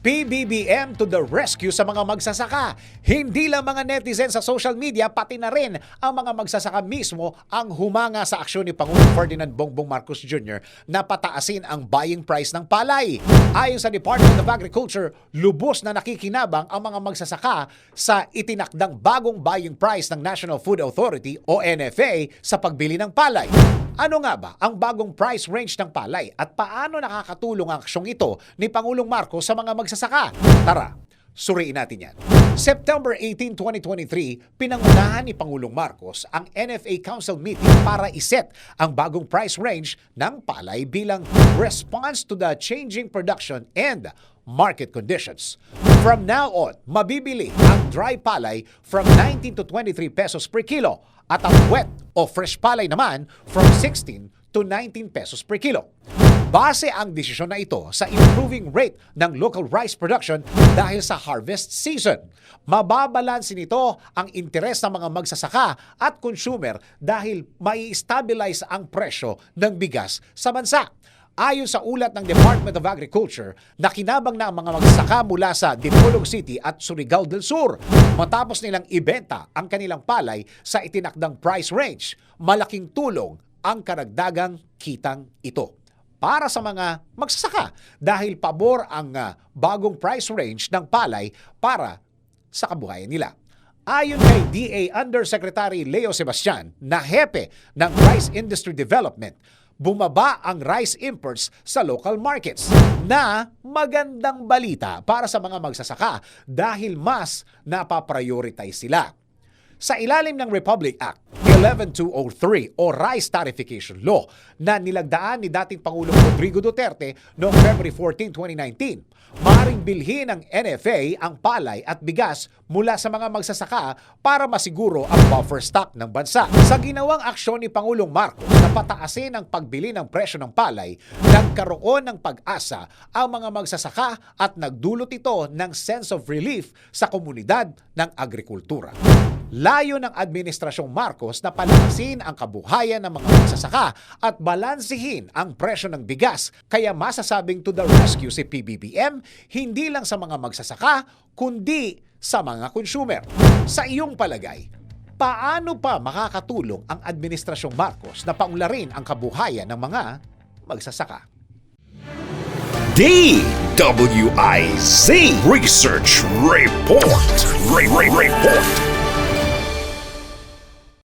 PBBM to the rescue sa mga magsasaka. Hindi lang mga netizen sa social media, pati na rin ang mga magsasaka mismo ang humanga sa aksyon ni Pangulong Ferdinand Bongbong Marcos Jr. na pataasin ang buying price ng palay. Ayon sa Department of Agriculture, lubos na nakikinabang ang mga magsasaka sa itinakdang bagong buying price ng National Food Authority o NFA sa pagbili ng palay. Ano nga ba ang bagong price range ng palay at paano nakakatulong ang aksyong ito ni Pangulong Marcos sa mga magsasaka? Tara, suriin natin yan. September 18, 2023, pinangunahan ni Pangulong Marcos ang NFA Council meeting para iset ang bagong price range ng palay bilang response to the changing production and market conditions. From now on, mabibili ang dry palay from 19 to 23 pesos per kilo at ang wet o fresh palay naman from 16 to 19 pesos per kilo. Base ang desisyon na ito sa improving rate ng local rice production dahil sa harvest season. Mababalansin nito ang interes ng mga magsasaka at consumer dahil mai-stabilize ang presyo ng bigas sa bansa. Ayon sa ulat ng Department of Agriculture, nakinabang na ang mga magsasaka mula sa Dipolog City at Surigao del Sur matapos nilang ibenta ang kanilang palay sa itinakdang price range. Malaking tulong ang karagdagang kitang ito para sa mga magsasaka dahil pabor ang bagong price range ng palay para sa kabuhayan nila. Ayon kay DA Undersecretary Leo Sebastian na hepe ng Rice Industry Development, bumaba ang rice imports sa local markets na magandang balita para sa mga magsasaka dahil mas napaprioritize sila. Sa ilalim ng Republic Act 11203 o Rice Tarification Law na nilagdaan ni dating Pangulong Rodrigo Duterte noong February 14, 2019, maaaring bilhin ng NFA ang palay at bigas mula sa mga magsasaka para masiguro ang buffer stock ng bansa. Sa ginawang aksyon ni Pangulong Marcos na pataasin ang pagbili ng presyo ng palay, nagkaroon ng pag-asa ang mga magsasaka at nagdulot ito ng sense of relief sa komunidad ng agrikultura. Layo ng Administrasyong Marcos na palakasin ang kabuhayan ng mga magsasaka at balansihin ang presyo ng bigas, kaya masasabing to the rescue si PBBM hindi lang sa mga magsasaka kundi sa mga consumer. Sa iyong palagay, paano pa makakatulong ang Administrasyong Marcos na paunlarin ang kabuhayan ng mga magsasaka? DWIZ Research Report. Report.